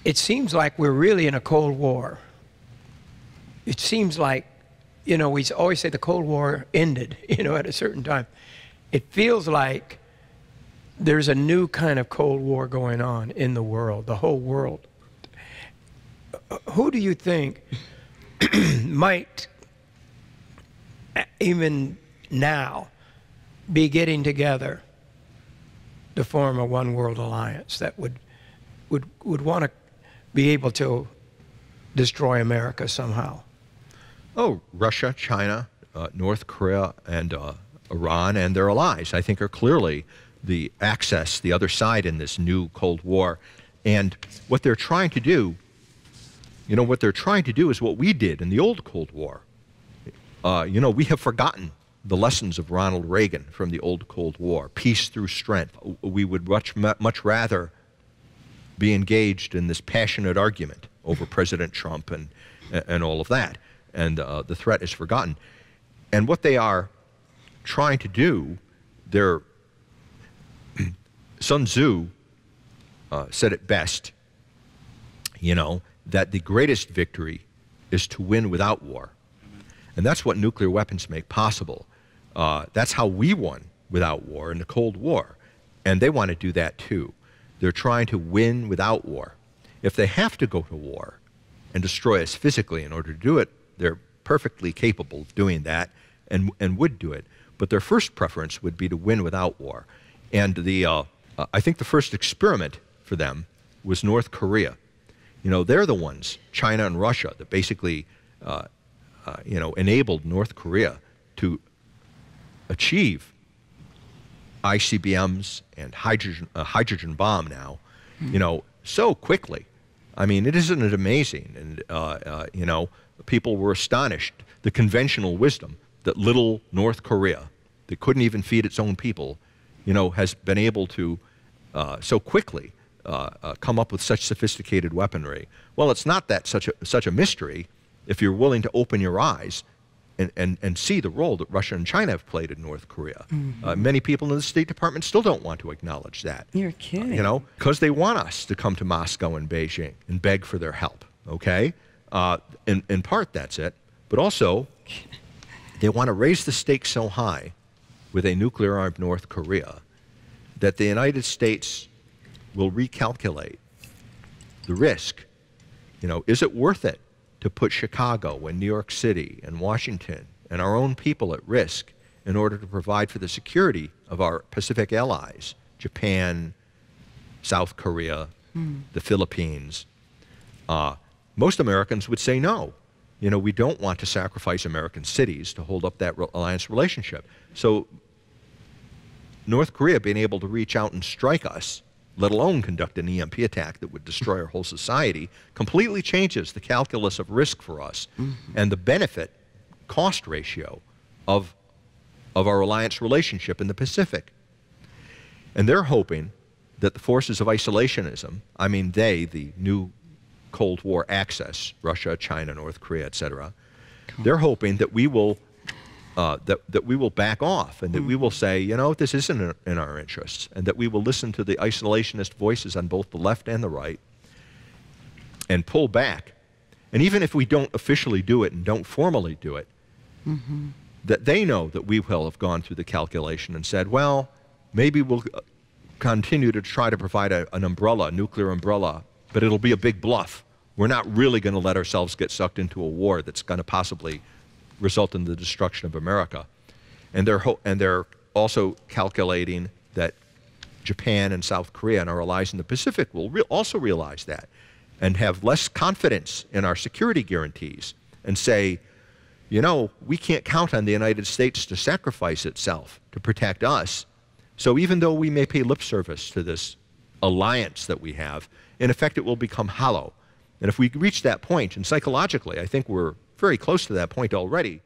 it seems like we're really in a Cold War. It seems like, you know, we always say the Cold War ended, you know, at a certain time. It feels like there's a new kind of Cold War going on in the world, the whole world. Who do you think might, even now, be getting together to form a one world alliance that would want to be able to destroy America somehow? Oh, Russia, China, North Korea, and Iran and their allies, I think, are clearly the other side in this new Cold War. And what they're trying to do, you know, what they're trying to do is what we did in the old Cold War. You know, we have forgotten the lessons of Ronald Reagan from the old Cold War, peace through strength. We would much rather be engaged in this passionate argument over President Trump and all of that. And the threat is forgotten. And what they are trying to do, Sun Tzu said it best, you know, that the greatest victory is to win without war. And that's what nuclear weapons make possible. That's how we won without war in the Cold War. And they want to do that too. They're trying to win without war. If they have to go to war and destroy us physically in order to do it, they're perfectly capable of doing that and would do it. But their first preference would be to win without war. And I think the first experiment for them was North Korea. You know, they're the ones, China and Russia, that basically, you know, enabled North Korea to achieve ICBMs and hydrogen bomb now, you know, so quickly. I mean, isn't it amazing? And, you know, people were astonished. The conventional wisdom that little North Korea, that couldn't even feed its own people, you know, has been able to so quickly come up with such sophisticated weaponry. Well, it's not that such a mystery if you're willing to open your eyes and see the role that Russia and China have played in North Korea. Many people in the State Department still don't want to acknowledge that. You're kidding. You know, because they want us to come to Moscow and Beijing and beg for their help, okay? In part, that's it. But also, they want to raise the stakes so high with a nuclear-armed North Korea that the United States will recalculate the risk. You know, is it worth it to put Chicago and New York City and Washington and our own people at risk in order to provide for the security of our Pacific allies, Japan, South Korea, the Philippines? Most Americans would say no. You know, we don't want to sacrifice American cities to hold up that alliance relationship. So North Korea being able to reach out and strike us, let alone conduct an EMP attack that would destroy our whole society, completely changes the calculus of risk for us and the benefit-cost ratio of our alliance relationship in the Pacific. And they're hoping that the forces of isolationism, I mean the new Cold War axis, Russia, China, North Korea, etc., they're hoping that we will that we will back off and that we will say, you know, this isn't in our interests, and that we will listen to the isolationist voices on both the left and the right and pull back. And even if we don't officially do it and don't formally do it, that they know that we will have gone through the calculation and said, well, maybe we'll continue to try to provide an umbrella, a nuclear umbrella, but it'll be a big bluff. We're not really going to let ourselves get sucked into a war that's going to possibly result in the destruction of America. And they're also calculating that Japan and South Korea and our allies in the Pacific will also realize that and have less confidence in our security guarantees and say, you know, we can't count on the United States to sacrifice itself to protect us. So even though we may pay lip service to this alliance that we have, in effect it will become hollow. And if we reach that point, and psychologically I think we're very close to that point already,